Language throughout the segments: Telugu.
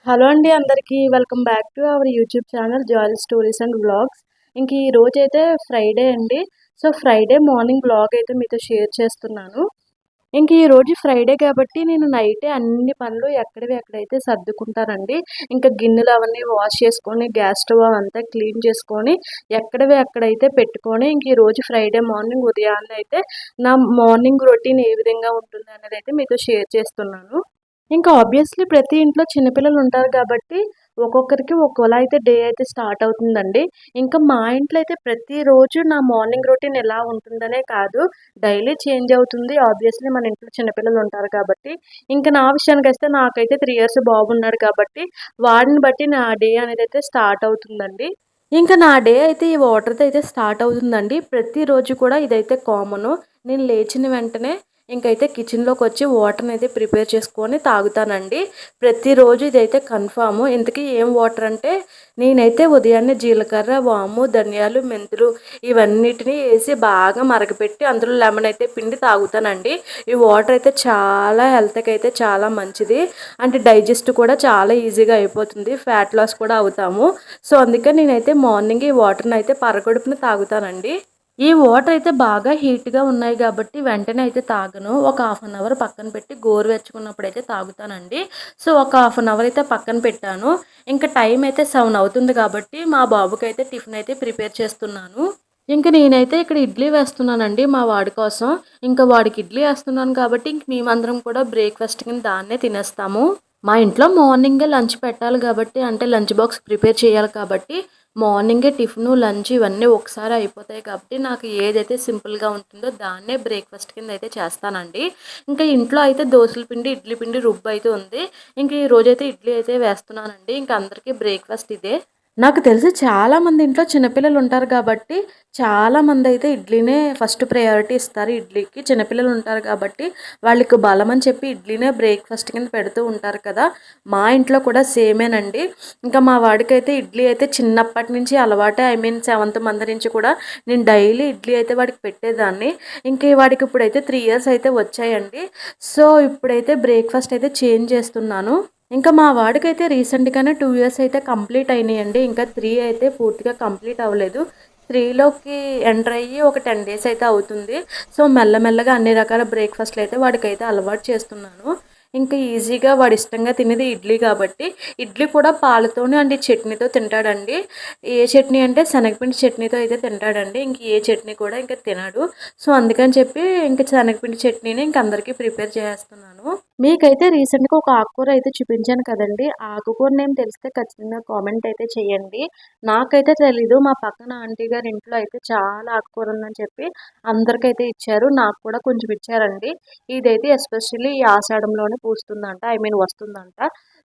హలో అండి అందరికీ welcome back to our YouTube channel జాయల్ stories and vlogs. ఇంక ఈ రోజు అయితే ఫ్రైడే అండి. సో ఫ్రైడే మార్నింగ్ వ్లాగ్ అయితే మీతో షేర్ చేస్తున్నాను. ఇంక ఈ రోజు ఫ్రైడే కాబట్టి నేను నైటే అన్ని పనులు ఎక్కడివి ఎక్కడైతే సర్దుకుంటానండి. ఇంకా గిన్నెలు అవన్నీ వాష్ చేసుకొని గ్యాస్ స్టవ్ అంతా క్లీన్ చేసుకొని ఎక్కడివి ఎక్కడైతే పెట్టుకొని ఇంక ఈ రోజు ఫ్రైడే మార్నింగ్ ఉదయాన్నే అయితే నా మార్నింగ్ రొటీన్ ఏ విధంగా ఉంటుంది అనేది అయితే మీతో షేర్ చేస్తున్నాను. ఇంకా ఆబ్వియస్లీ ప్రతి ఇంట్లో చిన్నపిల్లలు ఉంటారు కాబట్టి ఒక్కొక్కరికి ఒక్కోలా అయితే డే అయితే స్టార్ట్ అవుతుందండి. ఇంకా మా ఇంట్లో అయితే ప్రతిరోజు నా మార్నింగ్ రొటీన్ ఎలా ఉంటుందనే కాదు, డైలీ చేంజ్ అవుతుంది. ఆబ్వియస్లీ మన ఇంట్లో చిన్నపిల్లలు ఉంటారు కాబట్టి. ఇంకా నా విషయానికి వస్తే నాకైతే 3 ఇయర్స్ బాబు ఉన్నాడు కాబట్టి వాడిని బట్టి నా డే అనేది అయితే స్టార్ట్ అవుతుందండి. ఇంకా నా డే అయితే ఈ వాటర్‌తో అయితే స్టార్ట్ అవుతుందండి. ప్రతిరోజు కూడా ఇదైతే కామను. నేను లేచిన వెంటనే ఇంకైతే కిచెన్‌లోకొచ్చి వాటర్‌నైతే ప్రిపేర్ చేసుకొని తాగుతానండి. ప్రతిరోజు ఇదైతే కన్ఫర్మ్. ఇంతకీ ఏం వాటర్ అంటే నేనైతే ఉదయాన్నే జీలకర్ర, వాము, ధనియాలు, మెంతులు ఇవన్నిటిని ఏసి బాగా మరగపెట్టి అందులో లెమన్ అయితే పిండి తాగుతానండి. ఈ వాటర్ అయితే చాలా హెల్త్‌కి అయితే చాలా మంచిది. అంటే డైజెస్ట్ కూడా చాలా ఈజీగా అయిపోతుంది. ఫ్యాట్ లాస్ కూడా అవుతాము. సో అందుకని నేనైతే మార్నింగ్ ఈ వాటర్‌ని అయితే పరగడుపున తాగుతానండి. ఈ వాటర్ అయితే బాగా హీట్‌గా ఉన్నాయి గాబట్టి వెంటనే అయితే తాగను. ఒక హాఫ్ అన్ అవర్ పక్కన పెట్టి గోరువెచ్చగున్నప్పుడైతే తాగుతానండి. సో, ఒక హాఫ్ అన్ అవర్ అయితే పక్కన పెట్టాను. ఇంకా టైం అయితే 7 అవుతుంది కాబట్టి మా బాబుకైతే టిఫిన్ అయితే ప్రిపేర్ చేస్తున్నాను. ఇంక నేనైతే ఇక్కడ ఇడ్లీ వేస్తున్నానండి మా వాడి కోసం. ఇంకా వాడికి ఇడ్లీ ఏస్తున్నాను కాబట్టి ఇంక మేమందరం కూడా బ్రేక్‌ఫాస్ట్ కింద దాన్నే తినేస్తాము. మా ఇంట్లో మార్నింగే లంచ్ పెట్టాలి కాబట్టి అంటే లంచ్ బాక్స్ ప్రిపేర్ చేయాలి కాబట్టి మార్నింగే టిఫిను, లంచ్ ఇవన్నీ ఒకసారి అయిపోతాయి కాబట్టి నాకు ఏదైతే సింపుల్‌గా ఉంటుందో దాన్నే బ్రేక్‌ఫాస్ట్ కింద అయితే చేస్తానండి. ఇంకా ఇంట్లో అయితే దోసల పిండి, ఇడ్లీ పిండి రుబ్బయితే ఉంది. ఇంక ఈ రోజైతే ఇడ్లీ అయితే వేస్తున్నానండి. ఇంక అందరికీ బ్రేక్‌ఫాస్ట్ ఇదే. నాకు తెలిసి చాలామంది ఇంట్లో చిన్నపిల్లలు ఉంటారు కాబట్టి చాలామందైతే ఇడ్లీనే ఫస్ట్ ప్రయారిటీ ఇస్తారు ఇడ్లీకి. చిన్నపిల్లలు ఉంటారు కాబట్టి వాళ్ళకి బలం అని చెప్పి ఇడ్లీనే బ్రేక్‌ఫాస్ట్ కింద పెడుతూ ఉంటారు కదా! మా ఇంట్లో కూడా సేమేనండి. ఇంకా మా వాడికైతే ఇడ్లీ అయితే చిన్నప్పటి నుంచి అలవాటే. ఐ మీన్ సెవెంత్ మంత్ నుంచి కూడా నేను డైలీ ఇడ్లీ అయితే వాడికి పెట్టేదాన్ని. ఇంక వాడికి ఇప్పుడైతే 3 ఇయర్స్ అయితే వచ్చాయండి. సో, ఇప్పుడైతే బ్రేక్‌ఫాస్ట్ అయితే చేంజ్ చేస్తున్నాను. ఇంకా మా వాడికైతే రీసెంట్‌గానే 2 ఇయర్స్ అయితే కంప్లీట్ అయినాయండి. ఇంకా 3 అయితే పూర్తిగా కంప్లీట్ అవ్వలేదు. 3లోకి ఎంటర్ అయ్యి ఒక 10 డేస్ అయితే అవుతుంది. సో, మెల్లమెల్లగా అన్ని రకాల బ్రేక్‌ఫాస్ట్‌లు అయితే వాడికైతే అలవాటు చేస్తున్నాను. ఇంకా ఈజీగా వాడు ఇష్టంగా తినేది ఇడ్లీ కాబట్టి, ఇడ్లీ కూడా పాలతోని అండ్ చట్నీతో తింటాడండి. ఏ చట్నీ అంటే శనగపిండి చట్నీతో అయితే తింటాడండి. ఇంక ఏ చట్నీ కూడా ఇంక తినడు. సో, అందుకని చెప్పి ఇంక శనగపిండి చట్నీని ఇంక అందరికీ ప్రిపేర్ చేసేస్తున్నాను. మీకైతే రీసెంట్‌గా ఒక ఆకుకూర అయితే చూపించాను కదండీ! ఆ ఆకుకూర నేమ్ తెలిస్తే ఖచ్చితంగా కామెంట్ అయితే చేయండి. నాకైతే తెలీదు. మా పక్కన ఆంటీ గారి ఇంట్లో అయితే చాలా ఆకుకూర ఉందని చెప్పి అందరికైతే ఇచ్చారు. నాకు కూడా కొంచెం ఇచ్చారండి. ఇదైతే ఎస్పెషల్లీ ఈ ఆషాఢంలోనే పూస్తుందంట. ఐ మీన్ వస్తుందంట.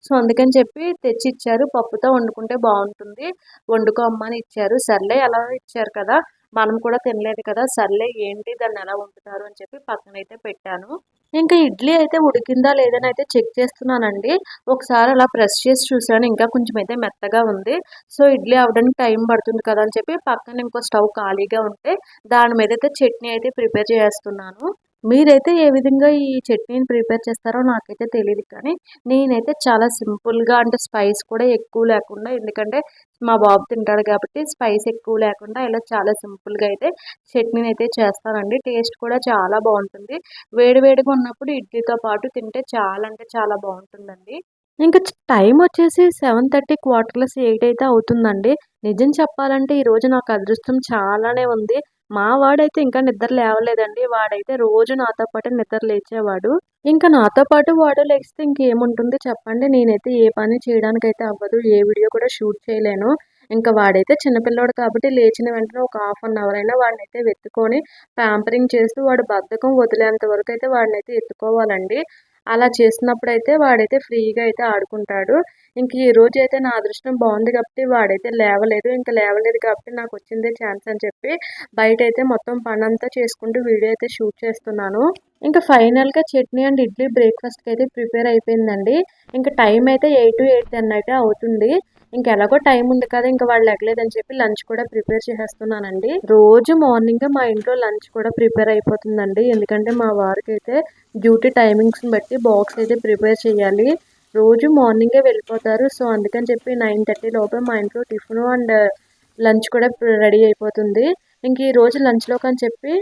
సో, అందుకని చెప్పి తెచ్చిచ్చారు. పప్పుతో వండుకుంటే బావుంటుంది. వండుకో అమ్మ అని ఇచ్చారు. సర్లే ఎలాగో ఇచ్చారు కదా! మనం కూడా తినలేదు కదా! సర్లే ఏంటి దాన్ని ఎలా వండుతారు అని చెప్పి పక్కనైతే పెట్టాను. ఇంకా ఇడ్లీ అయితే ఉడికిందా లేదని అయితే చెక్ చేస్తున్నానండి. ఒకసారి అలా ప్రెస్ చేసి చూసాను. ఇంకా కొంచెం అయితే మెత్తగా ఉంది. సో, ఇడ్లీ అవ్వడానికి టైం పడుతుంది కదా అని చెప్పి పక్కన ఇంకో స్టవ్ ఖాళీగా ఉంటే దాని మీదైతే చట్నీ అయితే ప్రిపేర్ చేసేస్తున్నాను. మీరైతే ఏ విధంగా ఈ చట్నీని ప్రిపేర్ చేస్తారో నాకైతే తెలీదు కానీ నేనైతే చాలా సింపుల్‌గా అంటే స్పైస్ కూడా ఎక్కువ లేకుండా ఎందుకంటే మా బాబు తింటాడు కాబట్టి స్పైస్ ఎక్కువ లేకుండా ఇలా చాలా సింపుల్‌గా అయితే చట్నీని అయితే చేస్తానండి. టేస్ట్ కూడా చాలా బావుంటుంది. వేడి వేడిగా ఉన్నప్పుడు ఇడ్లీతో పాటు తింటే చాలా అంటే చాలా బావుంటుందండి. ఇంక టైం వచ్చేసి 7:30 8 అయితే అవుతుందండి. నిజం చెప్పాలంటే ఈరోజు నాకు అదృష్టం చాలానే ఉంది. మా వాడైతే ఇంకా నిద్ర లేవలేదండి. వాడైతే రోజు నాతో పాటే నిద్ర లేచేవాడు. ఇంకా నాతో పాటు వాడు లెగిస్తే ఇంకేముంటుంది చెప్పండి. నేనైతే ఏ పని చేయడానికైతే అవ్వదు. ఏ వీడియో కూడా షూట్ చేయలేను. ఇంకా వాడైతే చిన్న పిల్లోడు కాబట్టి లేచిన వెంటనే ఒక హాఫ్ అన్ అవర్ అయినా వాడినైతే వెత్తుకొని ప్యాంపరింగ్ చేస్తూ వాడు బద్ధకం వదిలేంత వరకైతే వాడినైతే ఎత్తుకోవాలండి. అలా చేసినప్పుడైతే వాడైతే ఫ్రీగా అయితే ఆడుకుంటాడు. ఇంక ఈరోజైతే నా అదృష్టం బావుంది కాబట్టి వాడైతే లేవలేదు. ఇంక లేవలేదు కాబట్టి నాకొచ్చిందే ఛాన్స్ అని చెప్పి బయటైతే మొత్తం పనంతా చేసుకుంటూ వీడియో అయితే షూట్ చేస్తున్నాను. ఇంకా ఫైనల్‌గా చట్నీ అండ్ ఇడ్లీ బ్రేక్‌ఫాస్ట్‌కి అయితే ప్రిపేర్ అయిపోయిందండి. ఇంక టైం అయితే 8-8:10 అయితే అవుతుంది. ఇంకెలాగో టైం ఉంది కదా! ఇంక వాడు లెగలేదని చెప్పి లంచ్ కూడా ప్రిపేర్ చేసేస్తున్నానండి. రోజు మార్నింగే మా ఇంట్లో లంచ్ కూడా ప్రిపేర్ అయిపోతుందండి. ఎందుకంటే మా వారికైతే డ్యూటీ టైమింగ్స్‌ని బట్టి బాక్స్ అయితే ప్రిపేర్ చేయాలి. రోజు మార్నింగే వెళ్ళిపోతారు. సో అందుకని చెప్పి 9:30 లోపే మా ఇంట్లో టిఫిన్ అండ్ లంచ్ కూడా రెడీ అయిపోతుంది. ఇంక ఈ రోజు లంచ్లోకి అని చెప్పి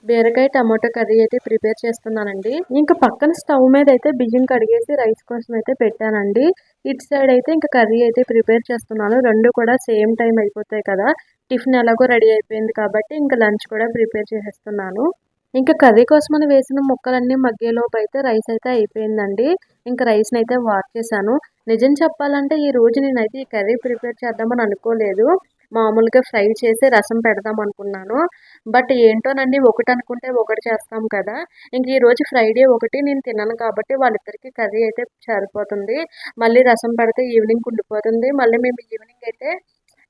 బీరకాయ టమాటో కర్రీ అయితే ప్రిపేర్ చేస్తున్నానండి. ఇంకా పక్కన స్టవ్ మీద అయితే బియ్యం కడిగేసి రైస్ కోసం అయితే పెట్టానండి. ఇటు సైడ్ అయితే ఇంకా కర్రీ అయితే ప్రిపేర్ చేస్తున్నాను. రెండు కూడా సేమ్ టైం అయిపోతాయి కదా. టిఫిన్ ఎలాగో రెడీ అయిపోయింది కాబట్టి ఇంకా లంచ్ కూడా ప్రిపేర్ చేసేస్తున్నాను. ఇంకా కర్రీ కోసమని వేసిన ముక్కలన్నీ మగ్గేలోపు అయితే రైస్ అయితే అయిపోయిందండి. ఇంకా రైస్ని అయితే వాష్ చేశాను. నిజం చెప్పాలంటే ఈ రోజు నేనైతే ఈ కర్రీ ప్రిపేర్ చేద్దామని అనుకోలేదు. మామూలుగా ఫ్రై చేసి రసం పెడదాం అనుకున్నాను. బట్ ఏంటోనండి, ఒకటి అనుకుంటే ఒకటి చేస్తాం కదా. ఇంక ఈరోజు ఫ్రైడే ఒకటి నేను తిన్నాను కాబట్టి వాళ్ళిద్దరికీ కర్రీ అయితే సరిపోతుంది. మళ్ళీ రసం పెడితే ఈవినింగ్ ఉండిపోతుంది. మళ్ళీ మేము ఈవినింగ్ అయితే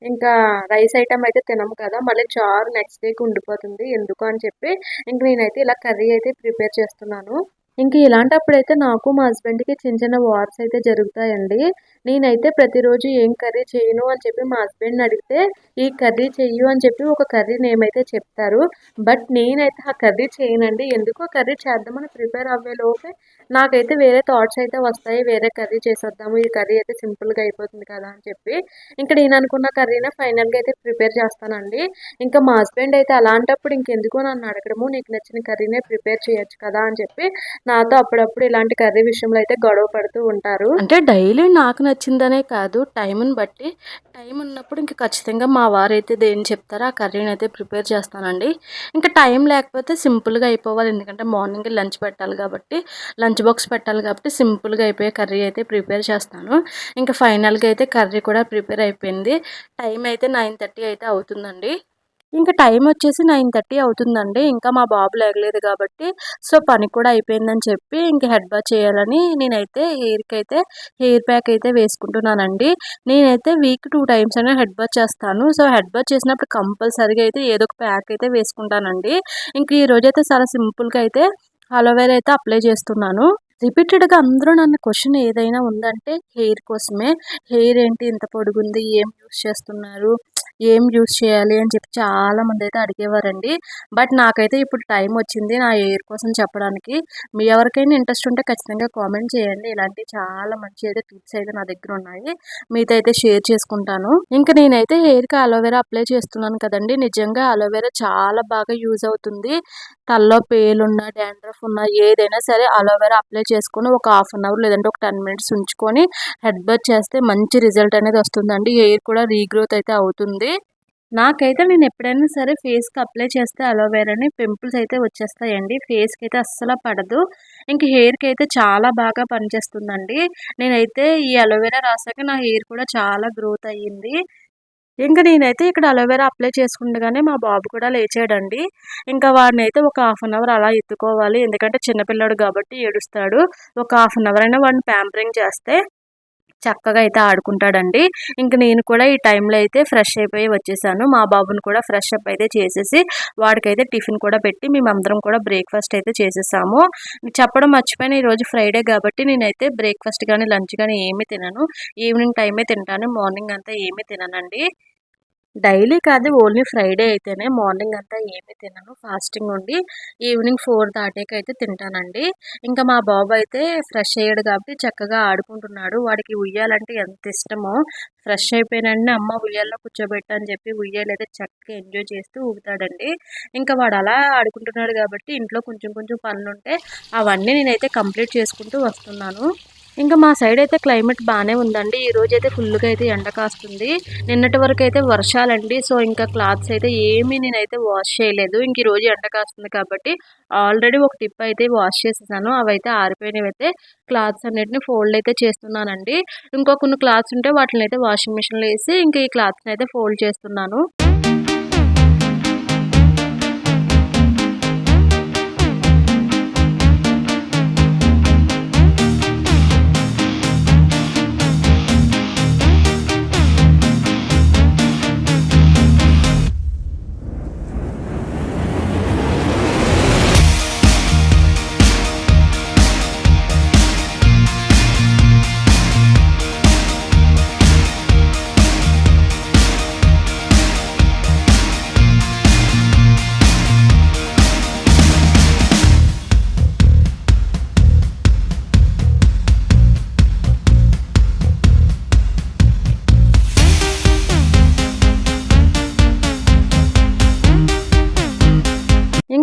ఇంకా రైస్ ఐటమ్ అయితే తినము కదా, మళ్ళీ చారు నెక్స్ట్ డేకి ఉండిపోతుంది. ఎందుకు అని చెప్పి ఇంక నేనైతే ఇలా కర్రీ అయితే ప్రిపేర్ చేస్తున్నాను. ఇంక ఇలాంటప్పుడైతే నాకు మా హస్బెండ్కి చిన్న చిన్న వార్స్ అయితే జరుగుతాయండి. నేనైతే ప్రతిరోజు ఏం కర్రీ చేయను అని చెప్పి మా హస్బెండ్ని అడిగితే ఈ కర్రీ చెయ్యు అని చెప్పి ఒక కర్రీ నేమ్ అయితే చెప్తారు. బట్ నేనైతే ఆ కర్రీ చేయనండి. ఎందుకో కర్రీ చేద్దామని ప్రిపేర్ అవ్వే లోపే నాకైతే వేరే థాట్స్ అయితే వస్తాయి. వేరే కర్రీ చేసేద్దాము, ఈ కర్రీ అయితే సింపుల్గా అయిపోతుంది కదా అని చెప్పి ఇంకా నేను అనుకున్న కర్రీనే ఫైనల్గా అయితే ప్రిపేర్ చేస్తానండి. ఇంకా మా హస్బెండ్ అయితే అలాంటప్పుడు ఇంకెందుకో నన్ను అడగడము, నీకు నచ్చిన కర్రీనే ప్రిపేర్ చేయొచ్చు కదా అని చెప్పి నాతో అప్పుడప్పుడు ఇలాంటి కర్రీ విషయంలో అయితే గొడవ పడుతూ ఉంటారు. అంటే డైలీ నాకు నచ్చిందనే కాదు, టైంని బట్టి టైం ఉన్నప్పుడు ఇంకా ఖచ్చితంగా మా వారైతే దేని చెప్తారో ఆ కర్రీని అయితే ప్రిపేర్ చేస్తానండి. ఇంకా టైం లేకపోతే సింపుల్గా అయిపోవాలి, ఎందుకంటే మార్నింగ్ లంచ్ పెట్టాలి కాబట్టి, లంచ్ బాక్స్ పెట్టాలి కాబట్టి సింపుల్గా అయిపోయే కర్రీ అయితే ప్రిపేర్ చేస్తాను. ఇంకా ఫైనల్గా అయితే కర్రీ కూడా ప్రిపేర్ అయిపోయింది. టైం అయితే 9:30 అయితే అవుతుందండి. ఇంకా టైం వచ్చేసి 9:30 అవుతుందండి. ఇంకా మా బాబు లేగలేదు కాబట్టి సో పని కూడా అయిపోయిందని చెప్పి ఇంక హెడ్ బాత్ చేయాలని నేనైతే హెయిర్ ప్యాక్ అయితే వేసుకుంటున్నానండి. నేనైతే వీక్ 2 టైమ్స్ అయినా హెడ్ బాత్ చేస్తాను. సో హెడ్ బాత్ చేసినప్పుడు కంపల్సరీగా అయితే ఏదో ఒక ప్యాక్ అయితే వేసుకుంటానండి. ఇంక ఈ రోజైతే చాలా సింపుల్గా అయితే అలోవెరా అయితే అప్లై చేస్తున్నాను. రిపీటెడ్గా అందరూ నన్ను క్వశ్చన్ ఏదైనా ఉందంటే హెయిర్ కోసమే. హెయిర్ ఏంటి ఇంత పొడుగుంది, ఏం యూస్ చేస్తున్నారు, ఏం యూస్ చేయాలి అని చెప్పి చాలామంది అయితే అడిగేవారండి. బట్ నాకైతే ఇప్పుడు టైం వచ్చింది నా హెయిర్ కోసం చెప్పడానికి. మీ ఎవరికైనా ఇంట్రెస్ట్ ఉంటే ఖచ్చితంగా కామెంట్ చేయండి. ఇలాంటి చాలా మంచి అయితే టిప్స్ అయితే నా దగ్గర ఉన్నాయి, మీతో అయితే షేర్ చేసుకుంటాను. ఇంకా నేనైతే హెయిర్కి అలోవెరా అప్లై చేస్తున్నాను కదండి. నిజంగా అలోవెరా చాలా బాగా యూజ్ అవుతుంది. తలలో పేలున్నా, డాండ్రఫ్ ఉన్నా ఏదైనా సరే అలోవెరా అప్లై చేసుకొని ఒక 1/2 అవర్ లేదంటే ఒక 10 మినిట్స్ ఉంచుకొని హెడ్ బాత్ చేస్తే మంచి రిజల్ట్ అనేది వస్తుందండి. హెయిర్ కూడా రీగ్రోత్ అయితే అవుతుంది. నాకైతే నేను ఎప్పుడైనా సరే ఫేస్కి అప్లై చేస్తే అలోవెరాని పింపుల్స్ అయితే వచ్చేస్తాయండి. ఫేస్కి అయితే అస్సలు పడదు. ఇంక హెయిర్కి అయితే చాలా బాగా పనిచేస్తుందండి. నేనైతే ఈ అలోవెరా రాసాక నా హెయిర్ కూడా చాలా గ్రోత్ అయ్యింది. ఇంక నేనైతే ఇక్కడ అలోవెరా అప్లై చేసుకుండగానే మా బాబు కూడా లేచాడండి. ఇంకా వాడినైతే ఒక 1/2 అవర్ అలా ఎత్తుకోవాలి, ఎందుకంటే చిన్నపిల్లాడు కాబట్టి ఏడుస్తాడు. ఒక 1/2 అవర్ అయినా వాడిని ప్యాంపరింగ్ చేస్తే చక్కగా అయితే ఆడుకుంటాడండి. ఇంక నేను కూడా ఈ టైంలో అయితే ఫ్రెష్ అయిపోయి వచ్చేసాను. మా బాబుని కూడా ఫ్రెష్ అప్ అయితే చేసేసి వాడికైతే టిఫిన్ కూడా పెట్టి మేమందరం కూడా బ్రేక్ఫాస్ట్ అయితే చేసేసాము. చెప్పడం మర్చిపోయిన, ఈరోజు ఫ్రైడే కాబట్టి నేనైతే బ్రేక్ఫాస్ట్ కానీ లంచ్ కానీ ఏమీ తినను. ఈవినింగ్ టైమే తింటాను, మార్నింగ్ అంతా ఏమీ తిననండి. డైలీ కాదు, ఓన్లీ ఫ్రైడే అయితేనే మార్నింగ్ అంతా ఏమీ తినను. ఫాస్టింగ్ ఉండి ఈవినింగ్ 4 దాటాకైతే తింటానండి. ఇంకా మా బాబు అయితే ఫ్రెష్ అయ్యాడు కాబట్టి చక్కగా ఆడుకుంటున్నాడు. వాడికి ఉయ్యాలంటే ఎంత ఇష్టమో, ఫ్రెష్ అయిపోయినండి అమ్మ ఉయ్యాల్లో కూర్చోబెట్టు అని చెప్పి ఉయ్యాలైతే చక్కగా ఎంజాయ్ చేస్తూ ఊగుతాడండి. ఇంకా వాడు అలా ఆడుకుంటున్నాడు కాబట్టి ఇంట్లో కొంచెం కొంచెం పనులుంటే అవన్నీ నేనైతే కంప్లీట్ చేసుకుంటూ వస్తున్నాను. ఇంకా మా సైడ్ అయితే క్లైమేట్ బాగానే ఉందండి. ఈ రోజు అయితే ఫుల్గా అయితే ఎండ కాస్తుంది. నిన్నటి వరకు అయితే వర్షాలండి. సో ఇంకా క్లాత్స్ అయితే ఏమీ నేనైతే వాష్ చేయలేదు. ఇంక ఈ రోజు ఎండ కాస్తుంది కాబట్టి ఆల్రెడీ ఒక టిప్ అయితే వాష్ చేసేసాను. అవైతే ఆరిపోయినవి అయితే క్లాత్స్ అన్నిటిని ఫోల్డ్ అయితే చేస్తున్నానండి. ఇంకో కొన్ని క్లాత్స్ ఉంటే వాటిని అయితే వాషింగ్ మిషన్లో వేసి ఇంకా ఈ క్లాత్స్ని అయితే ఫోల్డ్ చేస్తున్నాను.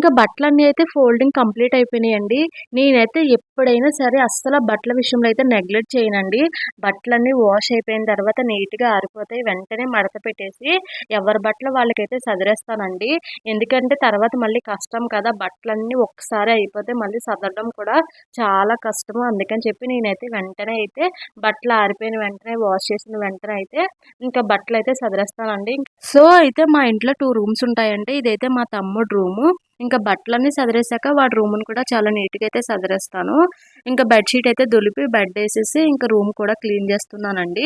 ఇంకా బట్టలన్నీ అయితే ఫోల్డింగ్ కంప్లీట్ అయిపోయినాయండి. నేనైతే ఎప్పుడైనా సరే అస్సల బట్టల విషయంలో అయితే నెగ్లెక్ట్ చేయనండి. బట్టలన్నీ వాష్ అయిపోయిన తర్వాత నీట్‌గా ఆరిపోతాయి. వెంటనే మడత పెట్టేసి ఎవరి బట్టలు వాళ్ళకైతే సదిరేస్తానండి. ఎందుకంటే తర్వాత మళ్ళీ కష్టం కదా! బట్టలన్నీ ఒక్కసారే అయిపోతే మళ్ళీ సదరడం కూడా చాలా కష్టము. అందుకని చెప్పి నేనైతే వెంటనే అయితే బట్టలు ఆరిపోయిన వెంటనే వాష్ చేసిన వెంటనే అయితే ఇంకా బట్టలైతే సదిరేస్తానండి. సో, అయితే మా ఇంట్లో 2 రూమ్స్ ఉంటాయండి. ఇదైతే మా తమ్ముడు రూము. ఇంకా బట్టలన్నీ సదిరేసాక వాడి రూమ్‌ని కూడా చాలా నీట్‌గా అయితే సదిరేస్తాను. ఇంకా బెడ్‌షీట్ అయితే దులిపి బెడ్డేసేసి ఇంకా రూమ్ కూడా క్లీన్ చేస్తున్నానండి.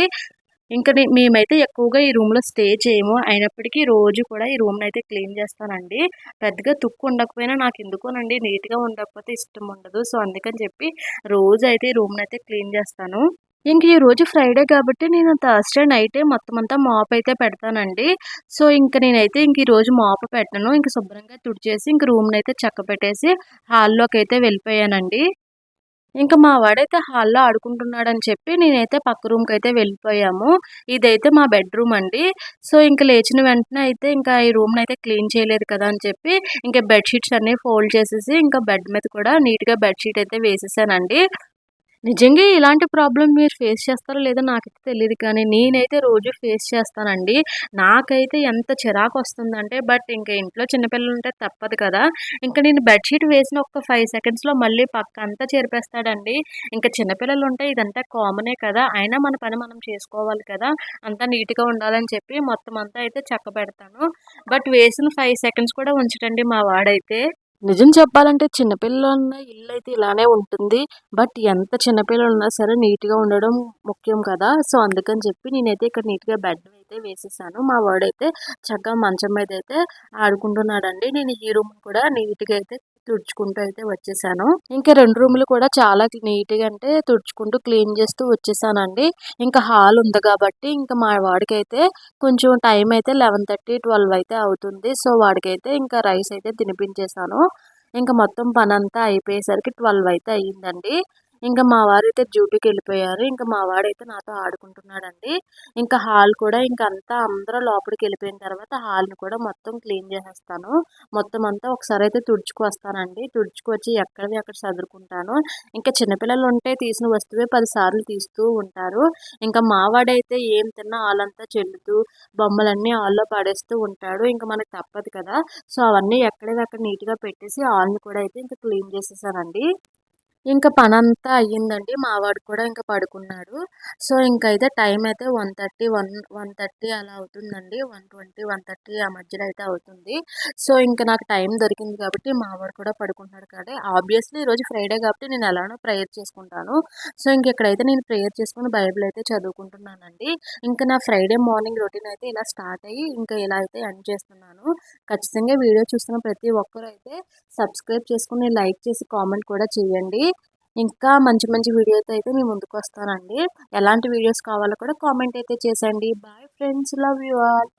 ఇంక మేమైతే ఎక్కువగా ఈ రూమ్‌లో స్టే చేయము. అయినప్పటికీ రోజు కూడా ఈ రూమ్‌నైతే క్లీన్ చేస్తానండి. పెద్దగా తుక్కు ఉండకపోయినా నాకెందుకోనండి నీట్‌గా ఉండకపోతే ఇష్టం ఉండదు. సో, అందుకని చెప్పి రోజైతే ఈ రూమ్‌నైతే క్లీన్ చేస్తాను. ఇంక ఈరోజు ఫ్రైడే కాబట్టి నేను థర్స్‌డే నైటే మొత్తం అంతా మాప్ అయితే పెడతానండి. సో, నేనైతే ఈరోజు మాప్ పెట్టను. శుభ్రంగా తుడిచేసి రూమ్‌నైతే చక్కబెట్టేసి హాల్లోకైతే వెళ్ళిపోయానండి. మా వాడైతే హాల్‌లో ఆడుకుంటున్నాడని చెప్పి నేనైతే పక్క రూమ్‌కైతే వెళ్ళిపోయాము. ఇదైతే మా బెడ్‌రూమ్ అండి. సో, లేచిన వెంటనే అయితే ఈ రూమ్‌నైతే క్లీన్ చేయలేదు కదా అని చెప్పి బెడ్‌షీట్స్ అన్నీ ఫోల్డ్ చేసేసి బెడ్ మీద కూడా నీట్‌గా బెడ్‌షీట్ అయితే వేసేసానండి. నిజంగా ఇలాంటి ప్రాబ్లమ్ మీరు ఫేస్ చేస్తారో లేదో నాకైతే తెలీదు కానీ, నేనైతే రోజు ఫేస్ చేస్తానండి. నాకైతే ఎంత చిరాకొస్తుందంటే ఇంట్లో చిన్న పిల్లలుంటే తప్పదు కదా! నేను బెడ్‌షీట్ వేసిన ఒక 5 సెకండ్స్‌లో మళ్ళీ పక్కంతా చెరిపేస్తాడండి. చిన్న పిల్లలుంటే ఇదంతా కామనే కదా! అయినా మన పని మనం చేసుకోవాలి కదా! అంతా నీట్‌గా ఉండాలని చెప్పి మొత్తం అంతా అయితే చక్కబెడతాను. వేసిన 5 సెకండ్స్ కూడా ఉంచడండి మా వాడైతే. నిజం చెప్పాలంటే చిన్నపిల్లలున్న ఇల్లయితే ఇలానే ఉంటుంది. ఎంత చిన్నపిల్లలున్నా సరే నీట్‌గా ఉండడం ముఖ్యం కదా! సో, అందుకని చెప్పి నేనైతే ఇక్కడ నీట్‌గా బెడ్ అయితే వేసేసాను. మా వాడైతే చక్కగా మంచం మీదయితే ఆడుకుంటున్నాడండి. నేను ఈ రూమ్ కూడా నీట్‌గా అయితే తుడుచుకుంటూ అయితే వచ్చేసాను. 2 రూములు కూడా చాలా నీట్‌గా అంటే తుడుచుకుంటూ, క్లీన్ చేస్తూ వచ్చేసానండి. హాల్ ఉంది కాబట్టి మా వాడికైతే కొంచెం టైం అయితే 11:30, 12 అయితే అవుతుంది. సో, వాడికైతే రైస్ అయితే తినిపించేసాను. మొత్తం పనంతా అయిపోయేసరికి 12 అయితే అయ్యిందండి. మా వారైతే డ్యూటీకెళ్ళిపోయారు. మా వాడైతే నాతో ఆడుకుంటున్నాడండి. హాల్ కూడా అంతా అందరూ లోపలికెళ్ళిపోయిన తర్వాత హాల్‌ని కూడా మొత్తం క్లీన్ చేసేస్తాను. మొత్తం అంతా ఒకసారైతే తుడుచుకొస్తానండి. తుడుచుకొచ్చి ఎక్కడివి అక్కడ సదురుకుంటాను. చిన్న పిల్లలుంటే తీసిన వస్తువే 10 సార్లు తీస్తూ ఉంటారు. మా వాడైతే ఏం తిన్నా హాలంతా చెల్లుతూ, బొమ్మలన్నీ హాల్‌లో పడేస్తూ ఉంటాడు. మనకు తప్పదు కదా! సో, అవన్నీ ఎక్కడివి అక్కడ నీట్‌గా పెట్టేసి హాల్‌ని కూడా అయితే క్లీన్ చేసేసానండి. పనంతా అయ్యిందండి. మా వాడు కూడా పడుకున్నాడు. సో, అయితే టైం అయితే 1:30, 1:30 అలా అవుతుందండి. 1:20, 1:30 ఆ మధ్యలో అయితే అవుతుంది. సో, నాకు టైం దొరికింది కాబట్టి మా వాడు కూడా పడుకుంటున్నాడు కాబట్టి ఆబ్వియస్లీ ఈరోజు ఫ్రైడే కాబట్టి నేను ఎలానో ప్రేయర్ చేసుకుంటాను. సో, ఇక్కడైతే నేను ప్రేయర్ చేసుకొని బైబిల్ అయితే చదువుకుంటున్నానండి. నా ఫ్రైడే మార్నింగ్ రొటీన్ అయితే ఇలా స్టార్ట్ అయ్యి ఇలా అయితే ఎండ్ చేస్తున్నాను. ఖచ్చితంగా వీడియో చూస్తున్న ప్రతి ఒక్కరు అయితే సబ్స్క్రైబ్ చేసుకొని, లైక్ చేసి, కామెంట్ కూడా చేయండి. ఇంకా మంచి మంచి వీడియోతో అయితే మీ ముందుకు వస్తానండి. ఎలాంటి వీడియోస్ కావాలో కూడా కామెంట్ అయితే చేసేయండి. Bye friends. Love you all.